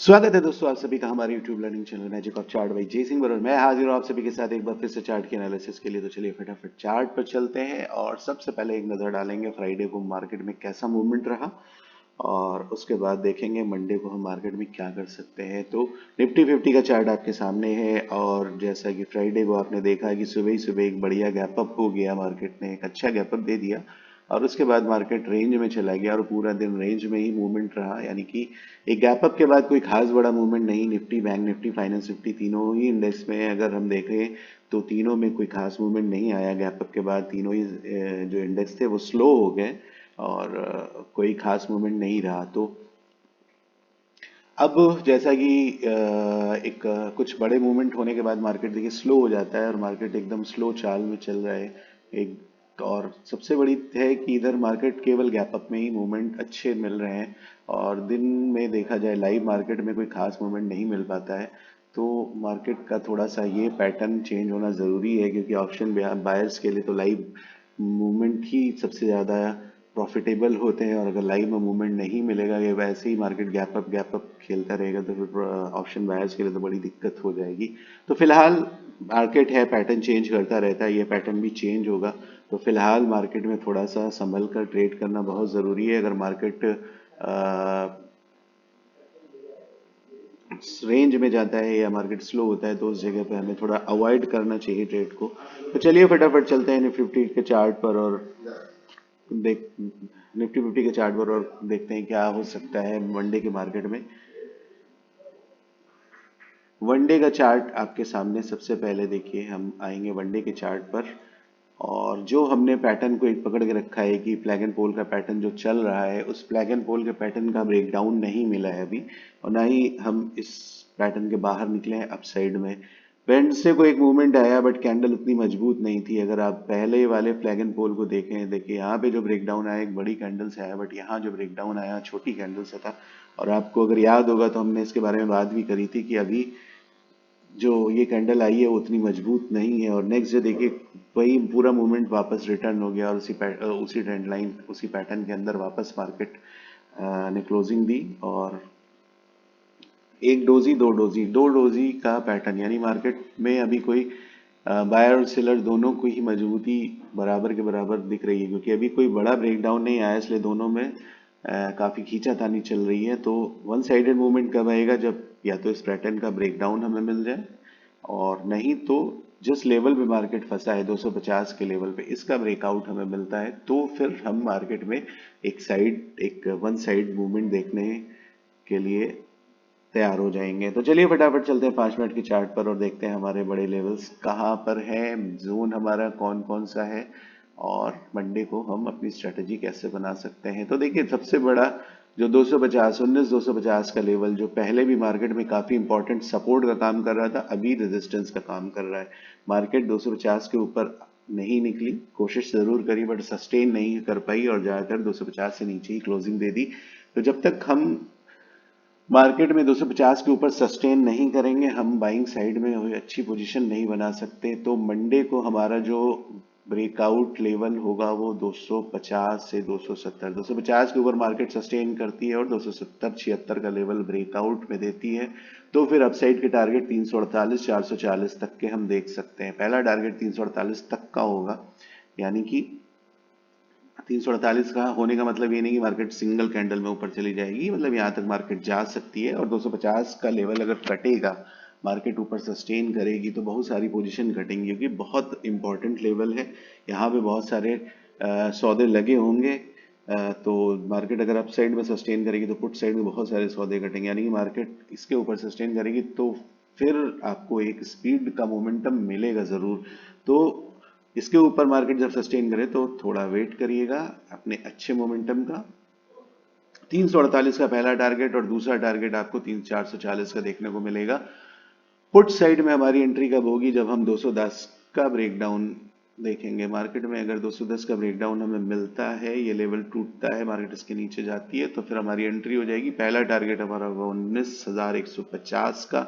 स्वागत है दोस्तों आप सभी का हमारे YouTube learning channel magic of chart by जय सिंह बरोबर। मैं हाजिर हूँ आप सभी के साथ एक बार फिर से चार्ट के एनालिसिस के लिए। तो चलिए फटाफट चार्ट पर चलते हैं और सबसे पहले एक नज़र डालेंगे फ्राइडे को मार्केट में कैसा मूवमेंट रहा और उसके बाद देखेंगे मंडे को हम मार्केट में क्या कर सकते हैं। तो निफ्टी 50 का चार्ट आपके सामने है और जैसा कि फ्राइडे को आपने देखा कि सुबह ही सुबह एक बढ़िया गैप अप हो गया, मार्केट ने एक अच्छा गैप अप दे दिया और उसके बाद मार्केट रेंज में चला गया और पूरा दिन रेंज में ही मूवमेंट रहा। यानी कि एक गैप अप के बाद कोई खास बड़ा मूवमेंट नहीं। Nifty, bank Nifty, finance Nifty तीनों ही इंडेक्स में अगर हम देखें तो तीनों में कोई खास मूवमेंट नहीं आया। गैप अप के बाद तीनों ही जो इंडेक्स थे वो स्लो हो गए और कोई खास मूवमेंट नहीं रहा। तो अब जैसा कि कुछ बड़े मूवमेंट होने के बाद मार्केट देखिए स्लो हो जाता है और मार्केट एकदम स्लो चाल में चल रहा है। एक और सबसे बड़ी है कि इधर मार्केट केवल गैप अप में ही मूवमेंट अच्छे मिल रहे हैं और दिन में देखा जाए लाइव मार्केट में कोई खास मूवमेंट नहीं मिल पाता है। तो मार्केट का थोड़ा सा ये पैटर्न चेंज होना ज़रूरी है क्योंकि ऑप्शन बायर्स के लिए तो लाइव मूवमेंट ही सबसे ज़्यादा प्रॉफिटेबल होते हैं और अगर लाइव में मूवमेंट नहीं मिलेगा या वैसे ही मार्केट गैप अप खेलता रहेगा तो फिर ऑप्शन बायर्स के लिए तो बड़ी दिक्कत हो जाएगी। तो फिलहाल मार्केट है, पैटर्न चेंज करता रहता है, ये पैटर्न भी चेंज होगा। तो फिलहाल मार्केट में थोड़ा सा संभल कर ट्रेड करना बहुत ज़रूरी है। अगर मार्केट रेंज में जाता है या मार्केट स्लो होता है तो उस जगह पे हमें थोड़ा अवॉइड करना चाहिए ट्रेड को। तो चलिए फटाफट चलते हैं निफ्टी 50 के चार्ट पर और देख निफ्टी 50 के चार्ट पर और देखते हैं क्या हो सकता है वनडे के मार्केट में। वनडे का चार्ट आपके सामने सबसे पहले देखिए, हम आएंगे वनडे के चार्ट पर और जो हमने पैटर्न को एक पकड़ के रखा है कि फ्लैग एंड पोल का पैटर्न जो चल रहा है उस फ्लैग एंड पोल के पैटर्न का ब्रेकडाउन नहीं मिला है अभी और ना ही हम इस पैटर्न के बाहर निकले हैं अपसाइड में। वेडनेसडे को एक मूवमेंट आया बट कैंडल उतनी मजबूत नहीं थी। अगर आप पहले वाले फ्लैग एंड पोल को देखें, देखिए यहाँ पे जो ब्रेकडाउन आया एक बड़ी कैंडल से आया बट यहाँ जो ब्रेकडाउन आया छोटी कैंडल से था। और आपको अगर याद होगा तो हमने इसके बारे में बात भी करी थी कि अभी जो ये कैंडल आई है वो उतनी मजबूत नहीं है और नेक्स्ट डे देखिए वही पूरा मूवमेंट वापस रिटर्न हो गया और उसी ट्रेंड लाइन उसी पैटर्न के अंदर वापस मार्केट ने क्लोजिंग दी और एक डोजी दो डोजी का पैटर्न। यानी मार्केट में अभी कोई बायर और सेलर दोनों को ही मजबूती बराबर के बराबर दिख रही है क्योंकि अभी कोई बड़ा ब्रेकडाउन नहीं आया, इसलिए दोनों में काफी खींचातानी चल रही है। तो वन साइडेड मूवमेंट कब आएगा? जब या तो इस पैटर्न का ब्रेकडाउन हमें मिल जाए और नहीं तो जिस लेवल पे मार्केट फंसा है 250 के लेवल पे इसका ब्रेकआउट हमें मिलता है तो फिर हम मार्केट में एक वन साइड मूवमेंट देखने के लिए तैयार हो जाएंगे। तो चलिए फटाफट चलते हैं 5 मिनट की चार्ट पर और देखते हैं हमारे बड़े लेवल्स कहाँ पर है, जोन हमारा कौन कौन सा है और मंडे को हम अपनी स्ट्रेटेजी कैसे बना सकते हैं। तो देखिए सबसे बड़ा जो 250 250 का लेवल जो पहले भी मार्केट में काफी इंपॉर्टेंट सपोर्ट का काम कर रहा था, अभी रेजिस्टेंस का काम कर रहा है। मार्केट 250 के ऊपर नहीं निकली, कोशिश जरूर करी बट सस्टेन नहीं कर पाई और जाकर 250 से नीचे ही क्लोजिंग दे दी। तो जब तक हम मार्केट में 250 के ऊपर सस्टेन नहीं करेंगे हम बाइंग साइड में कोई अच्छी पोजीशन नहीं बना सकते। तो मंडे को हमारा जो ब्रेकआउट लेवल होगा वो 250 से 270, 250 के ऊपर मार्केट सस्टेन करती है और 270 76 का लेवल ब्रेकआउट में देती है तो फिर अपसाइड के टारगेट 348 440 तक के हम देख सकते हैं। पहला टारगेट 348 तक का होगा, यानी कि 348 का होने का मतलब ये नहीं कि मार्केट सिंगल कैंडल में ऊपर चली जाएगी, मतलब यहाँ तक मार्केट जा सकती है और 250 का लेवल अगर कटेगा, मार्केट ऊपर सस्टेन करेगी तो बहुत सारी पोजीशन घटेंगी क्योंकि बहुत इंपॉर्टेंट लेवल है। यहाँ पे बहुत सारे सौदे लगे होंगे। तो मार्केट अगर अप साइड में सस्टेन करेगी तो पुट साइड में बहुत सारे सौदे घटेंगे, यानी कि मार्केट इसके ऊपर सस्टेन करेगी तो फिर आपको एक स्पीड का मोमेंटम मिलेगा जरूर। तो इसके ऊपर मार्केट जब सस्टेन करे तो थोड़ा वेट करिएगा अपने अच्छे मोमेंटम का। 348 का पहला टारगेट और दूसरा टारगेट आपको 440 का देखने को मिलेगा। पुट साइड में हमारी एंट्री कब होगी? जब हम 210 का ब्रेकडाउन देखेंगे। मार्केट में अगर 210 का ब्रेकडाउन हमें मिलता है, ये लेवल टूटता है, मार्केट इसके नीचे जाती है तो फिर हमारी एंट्री हो जाएगी। पहला टारगेट हमारा होगा 19,150 का।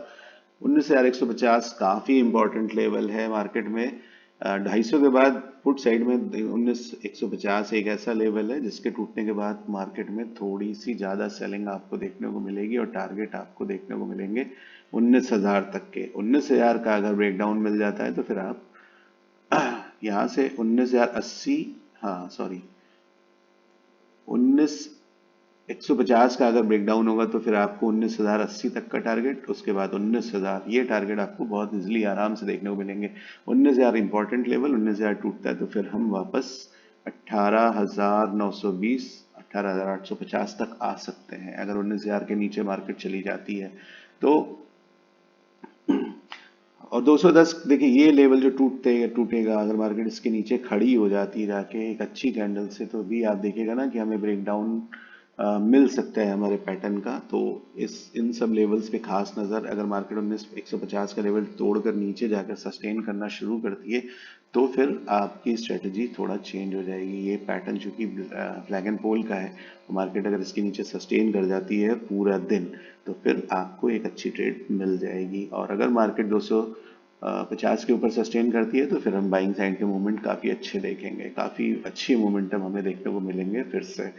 19,150 काफी इंपॉर्टेंट लेवल है मार्केट में 250 के बाद पुट साइड में 19,150 एक ऐसा लेवल है जिसके टूटने के बाद मार्केट में थोड़ी सी ज्यादा सेलिंग आपको देखने को मिलेगी और टारगेट आपको देखने को मिलेंगे 19,000 तक के। 19,000 का अगर ब्रेकडाउन मिल जाता है तो फिर आप यहाँ से 19,080, हाँ सॉरी 19,150 का अगर ब्रेकडाउन होगा तो फिर आपको 19,080 तक का टारगेट, उसके बाद 19,000, ये टारगेट आपको बहुत इजीली आराम से देखने को मिलेंगे। 19,000 इंपॉर्टेंट लेवल, 19,000 टूटता है तो फिर हम वापस 18,920, 18,850 तक आ सकते हैं अगर 19,000 के नीचे मार्केट चली जाती है तो। और 210 देखिए, ये लेवल जो टूटेगा अगर मार्केट इसके नीचे खड़ी हो जाती है जाके एक अच्छी कैंडल से, तो भी आप देखिएगा ना कि हमें ब्रेकडाउन मिल सकता है हमारे पैटर्न का। तो इस इन सब लेवल्स पे खास नज़र, अगर मार्केट 19,150 का लेवल तोड़कर नीचे जाकर सस्टेन करना शुरू करती है तो फिर आपकी स्ट्रेटजी थोड़ा चेंज हो जाएगी। ये पैटर्न चूंकि फ्लैग एंड पोल का है, तो मार्केट अगर इसके नीचे सस्टेन कर जाती है पूरा दिन तो फिर आपको एक अच्छी ट्रेड मिल जाएगी। और अगर मार्केट 250 के ऊपर सस्टेन करती है तो फिर हम बाइंग साइड के मूवमेंट काफ़ी अच्छे देखेंगे, काफ़ी अच्छी मोमेंटम हमें देखने को मिलेंगे फिर से।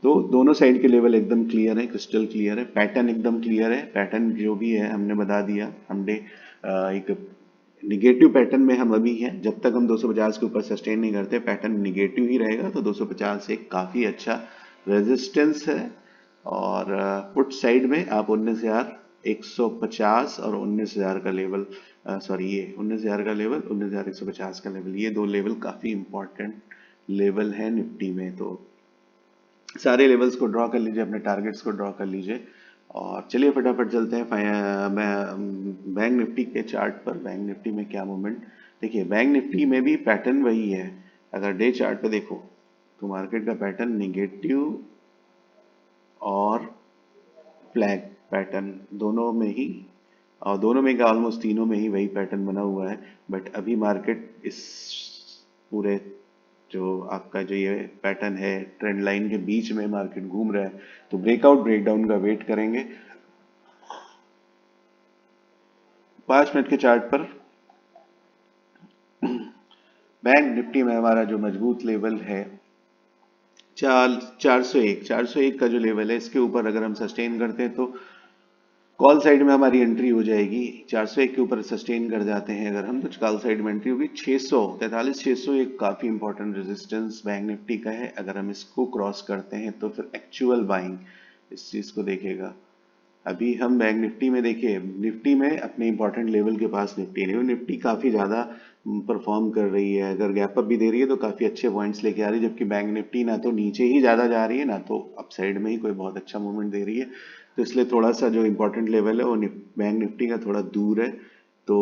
तो दोनों साइड के लेवल एकदम क्लियर है, क्रिस्टल क्लियर है, पैटर्न एकदम क्लियर है। पैटर्न जो भी है हमने बता दिया, हमने एक निगेटिव पैटर्न में हम अभी हैं। जब तक हम 250 के ऊपर सस्टेन नहीं करते पैटर्न निगेटिव ही रहेगा, तो 250 एक काफ़ी अच्छा रेजिस्टेंस है। और पुट साइड में आप 19,150 और 19,000 का लेवल, सॉरी ये 19,000 का लेवल, 19,150 का लेवल, ये दो लेवल काफ़ी इंपॉर्टेंट लेवल है निफ्टी में। तो सारे लेवल्स को ड्रॉ कर लीजिए, अपने टारगेट्स को ड्रॉ कर लीजिए और चलिए फटाफट चलते हैं मैं बैंक निफ्टी के चार्ट पर। बैंक निफ्टी में क्या मूवमेंट, देखिए बैंक निफ्टी में भी पैटर्न वही है। अगर डे चार्ट पे देखो तो मार्केट का पैटर्न निगेटिव और फ्लैग पैटर्न दोनों में ही, और दोनों में क्या ऑलमोस्ट तीनों में ही वही पैटर्न बना हुआ है। बट अभी मार्केट इस पूरे जो आपका जो ये पैटर्न है ट्रेंड लाइन के बीच में मार्केट घूम रहा है, तो ब्रेकआउट ब्रेकडाउन का वेट करेंगे। 5 मिनट के चार्ट पर बैंक निफ्टी में हमारा जो मजबूत लेवल है 401 का जो लेवल है, इसके ऊपर अगर हम सस्टेन करते हैं तो कॉल साइड में हमारी एंट्री हो जाएगी। 401 के ऊपर सस्टेन कर जाते हैं अगर हम, तो कॉल साइड में एंट्री होगी 643 एक काफी इंपॉर्टेंट रेजिस्टेंस बैंक निफ्टी का है। अगर हम इसको क्रॉस करते हैं तो फिर एक्चुअल बाइंग इस चीज को देखेगा। अभी हम बैंक निफ्टी में देखिए, निफ्टी में अपने इंपॉर्टेंट लेवल के पास निफ्टी नहीं, निफ्टी काफी ज्यादा परफॉर्म कर रही है। अगर गैप अप भी दे रही है तो काफी अच्छे पॉइंट्स लेके आ रही है, जबकि बैंक निफ्टी ना तो नीचे ही ज्यादा जा रही है ना तो अप साइड में ही कोई बहुत अच्छा मूवमेंट दे रही है। तो इसलिए थोड़ा सा जो इंपॉर्टेंट लेवल है वो बैंक निफ्टी का थोड़ा दूर है। तो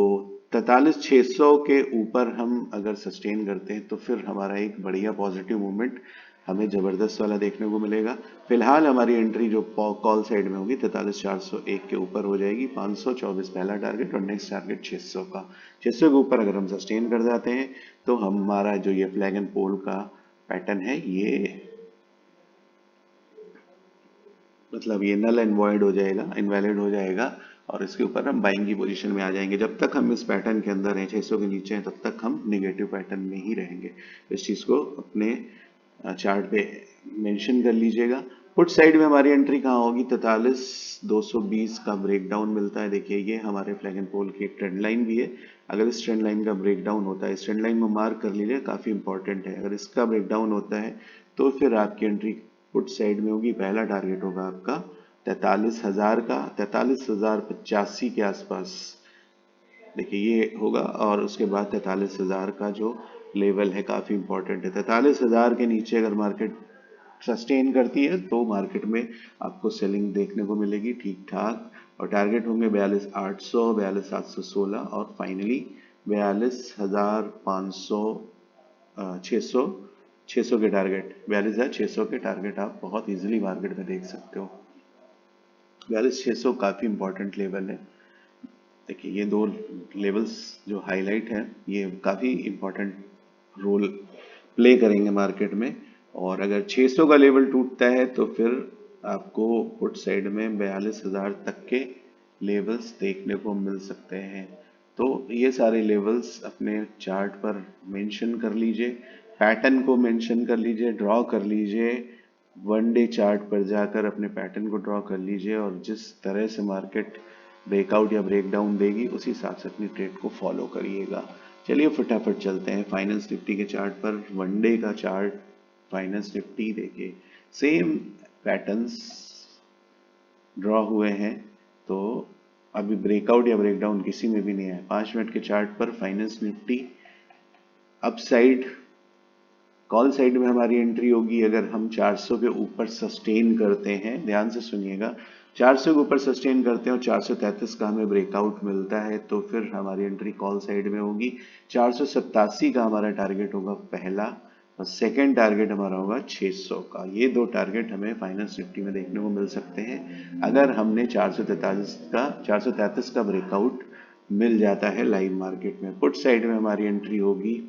43,600 के ऊपर हम अगर सस्टेन करते हैं तो फिर हमारा एक बढ़िया पॉजिटिव मूवमेंट हमें जबरदस्त वाला देखने को मिलेगा। फिलहाल हमारी एंट्री जो कॉल साइड में होगी 43,401 के ऊपर हो जाएगी। 524 पहला टारगेट और नेक्स्ट टारगेट 600 का। 600 के ऊपर अगर हम सस्टेन कर जाते हैं तो हमारा जो ये फ्लैग एंड पोल का पैटर्न है, ये मतलब ये नल एंड वॉइड हो जाएगा, इनवैलिड हो जाएगा और इसके ऊपर हम बाइंग की पोजीशन में आ जाएंगे। जब तक हम इस पैटर्न के अंदर हैं, 600 के नीचे हैं, तब तक हम निगेटिव पैटर्न में ही रहेंगे। इस चीज को अपने चार्ट पे मेंशन कर लीजिएगा। पुट साइड में हमारी एंट्री कहाँ होगी, 43,220 का ब्रेकडाउन मिलता है। देखिए ये हमारे फ्लैग एंड पोल की एक ट्रेंड लाइन भी है। अगर इस ट्रेंड लाइन का ब्रेकडाउन होता है, इस ट्रेंड लाइन में मार्क कर लीजिए, काफी इंपॉर्टेंट है। अगर इसका ब्रेकडाउन होता है तो फिर आपकी एंट्री पुट साइड में होगी। पहला टारगेट होगा आपका 43,000 का, 43,085 के आसपास देखिए ये होगा। और उसके बाद 43,000 का जो लेवल है काफी इंपॉर्टेंट है। 43,000 के नीचे अगर मार्केट सस्टेन करती है तो मार्केट में आपको सेलिंग देखने को मिलेगी ठीक ठाक। और टारगेट होंगे 42,800, 42,716 और फाइनली 42,500, 600, 600 के टारगेट, 42,600 के टारगेट आप बहुत इजीली मार्केट में देख सकते हो। 42,600 काफी इंपॉर्टेंट लेवल है। देखिए ये दो लेवल्स जो हाईलाइट है ये काफी इंपॉर्टेंट रोल प्ले करेंगे मार्केट में। और अगर 600 का लेवल टूटता है तो फिर आपको पुट साइड में 42,000 तक के लेवल्स देखने को मिल सकते हैं। तो ये सारे लेवल्स अपने चार्ट पर मेंशन कर लीजिए, पैटर्न को मेंशन कर लीजिए, ड्रॉ कर लीजिए, वन डे चार्ट पर जाकर अपने पैटर्न को ड्रॉ कर लीजिए और जिस तरह से मार्केट ब्रेकआउट या ब्रेकडाउन देगी उसी हिसाब से अपनी ट्रेड को फॉलो करिएगा। चलिए फटाफट चलते हैं फाइनेंस निफ्टी के चार्ट पर। वन डे का चार्ट फाइनेंस निफ्टी देखिए, सेम पैटर्न्स ड्रॉ हुए हैं, तो अभी ब्रेकआउट या ब्रेकडाउन किसी में भी नहीं है। 5 मिनट के चार्ट पर finance Nifty upside, call side में हमारी एंट्री होगी अगर हम 400 के ऊपर सस्टेन करते हैं। ध्यान से सुनिएगा, 400 के ऊपर सस्टेन करते हैं और 433 का हमें ब्रेकआउट मिलता है तो फिर हमारी एंट्री कॉल साइड में होगी। 487 का हमारा टारगेट होगा पहला, और सेकेंड टारगेट हमारा होगा 600 का। ये दो टारगेट हमें फाइनेंस निफ्टी में देखने को मिल सकते हैं अगर हमने 433 का ब्रेकआउट मिल जाता है लाइव मार्केट में। पुट साइड में हमारी एंट्री होगी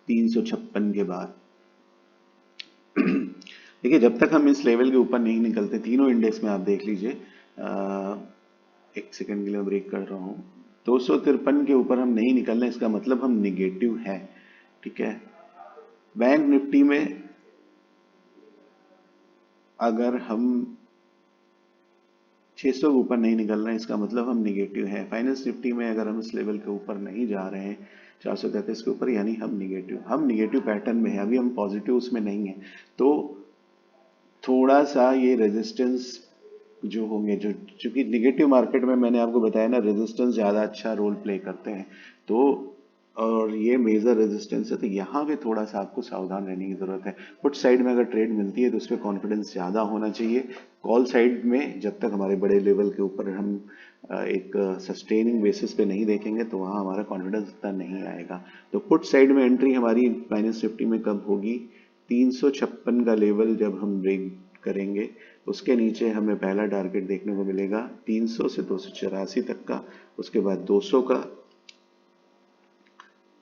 356 के बाद। देखिए, जब तक हम इस लेवल के ऊपर नहीं निकलते, तीनों इंडेक्स में आप देख लीजिए, एक सेकंड के लिए ब्रेक कर रहा हूं, 253 के ऊपर हम नहीं निकलना, इसका मतलब हम निगेटिव है। ठीक है, बैंक निफ्टी में अगर हम 600 के ऊपर नहीं निकलना, इसका मतलब हम निगेटिव है। फाइनेंस निफ्टी में अगर हम इस लेवल के ऊपर नहीं जा रहे हैं 433 के ऊपर, यानी हम निगेटिव पैटर्न में है, अभी हम पॉजिटिव उसमें नहीं है। तो थोड़ा सा ये रेजिस्टेंस जो होंगे, जो चूंकि निगेटिव मार्केट में मैंने आपको बताया ना, रेजिस्टेंस ज्यादा अच्छा रोल प्ले करते हैं, तो और ये मेजर रेजिस्टेंस है, तो यहाँ पे थोड़ा सा आपको सावधान रहने की जरूरत है। पुट साइड में अगर ट्रेड मिलती है तो उसमें कॉन्फिडेंस ज्यादा होना चाहिए। कॉल साइड में जब तक हमारे बड़े लेवल के ऊपर हम एक सस्टेनिंग बेसिस पे नहीं देखेंगे तो वहाँ हमारा कॉन्फिडेंस इतना नहीं आएगा। तो पुट साइड में एंट्री हमारी फाइनेंस निफ्टी में कब होगी? 356 का लेवल जब हम ब्रेक करेंगे, उसके नीचे हमें पहला टारगेट देखने को मिलेगा 300 से 284 तक का, उसके बाद 200 का,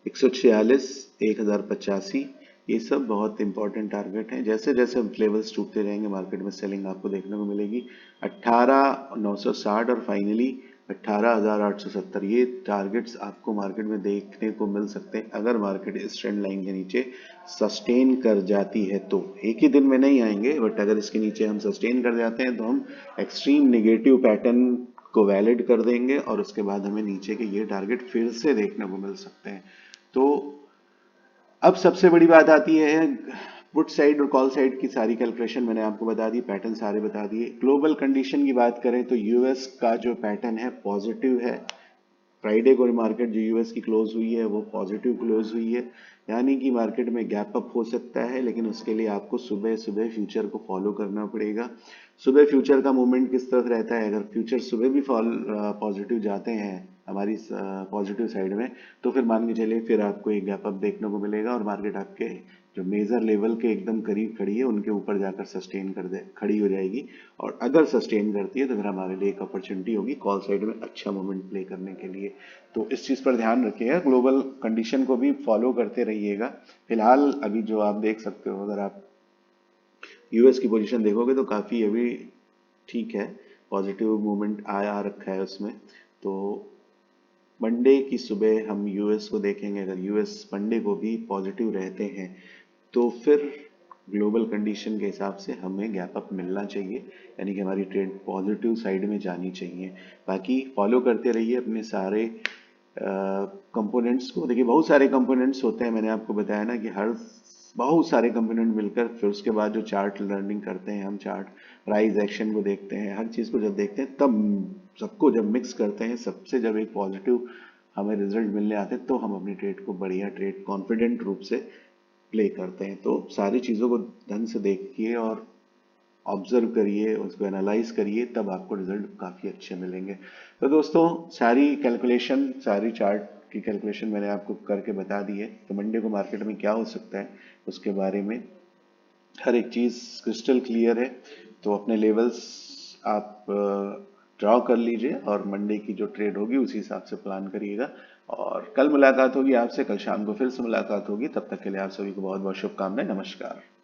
146, 1085, ये सब बहुत इंपॉर्टेंट टारगेट हैं। जैसे जैसे लेवल्स टूटते रहेंगे मार्केट में सेलिंग आपको देखने को मिलेगी। 18,960 और फाइनली 18,870, ये टारगेट्स आपको मार्केट में देखने को मिल सकते हैं अगर मार्केट इस ट्रेंड लाइन के नीचे सस्टेन कर जाती है तो। एक ही दिन में नहीं आएंगे, बट अगर इसके नीचे हम सस्टेन कर जाते हैं तो हम एक्सट्रीम निगेटिव पैटर्न को वैलिड कर देंगे और उसके बाद हमें नीचे के ये टारगेट फिर से देखने को मिल सकते हैं। तो अब सबसे बड़ी बात आती है, पुट साइड और कॉल साइड की सारी कैलकुलेशन मैंने आपको बता दी, पैटर्न सारे बता दिए। ग्लोबल कंडीशन की बात करें तो यूएस का जो पैटर्न है पॉजिटिव है। फ्राइडे को मार्केट जो यूएस की क्लोज हुई है वो पॉजिटिव क्लोज हुई है, यानी कि मार्केट में गैप अप हो सकता है, लेकिन उसके लिए आपको सुबह सुबह फ्यूचर को फॉलो करना पड़ेगा। सुबह फ्यूचर का मूवमेंट किस तरह रहता है, अगर फ्यूचर सुबह भी पॉजिटिव जाते हैं हमारी पॉजिटिव साइड में, तो फिर मान के चलिए फिर आपको एक गैप अप देखने को मिलेगा और मार्केट आपके जो मेजर लेवल के एकदम करीब खड़ी है उनके ऊपर जाकर सस्टेन कर दे खड़ी हो जाएगी। और अगर सस्टेन करती है तो फिर हमारे लिए एक अपॉर्चुनिटी होगी कॉल साइड में अच्छा मोमेंट प्ले करने के लिए। तो इस चीज पर ध्यान रखिएगा, ग्लोबल कंडीशन को भी फॉलो करते रहिएगा। फिलहाल अभी जो आप देख सकते हो, अगर आप यूएस की पोजीशन देखोगे तो काफी अभी ठीक है, पॉजिटिव मूवमेंट आ रखा है उसमें। तो मंडे की सुबह हम यूएस को देखेंगे, अगर यूएस मंडे को भी पॉजिटिव रहते हैं तो फिर ग्लोबल कंडीशन के हिसाब से हमें गैप अप मिलना चाहिए, यानी कि हमारी ट्रेड पॉजिटिव साइड में जानी चाहिए। बाकी फॉलो करते रहिए अपने सारे कंपोनेंट्स को। देखिए, बहुत सारे कंपोनेंट्स होते हैं, मैंने आपको बताया ना कि हर बहुत सारे कंपोनेंट मिलकर फिर उसके बाद जो चार्ट लर्निंग करते हैं हम, चार्ट प्राइस एक्शन को देखते हैं, हर चीज को जब देखते हैं तब सबको जब मिक्स करते हैं, सबसे जब एक पॉजिटिव हमें रिजल्ट मिलने आते हैं तो हम अपनी ट्रेड को बढ़िया ट्रेड कॉन्फिडेंट रूप से प्ले करते हैं। तो सारी चीजों को ढंग से देखिए और ऑब्जर्व करिए, उसको एनालाइज करिए, तब आपको रिजल्ट काफी अच्छे मिलेंगे। तो दोस्तों, सारी कैलकुलेशन, सारी चार्ट की कैलकुलेशन मैंने आपको करके बता दी है। तो मंडे को मार्केट में क्या हो सकता है उसके बारे में हर एक चीज क्रिस्टल क्लियर है। तो अपने लेवल्स आप ड्रॉ कर लीजिए और मंडे की जो ट्रेड होगी उसी हिसाब से प्लान करिएगा। और कल मुलाकात होगी आपसे, कल शाम को फिर से मुलाकात होगी। तब तक के लिए आप सभी को बहुत बहुत शुभकामनाएं। नमस्कार।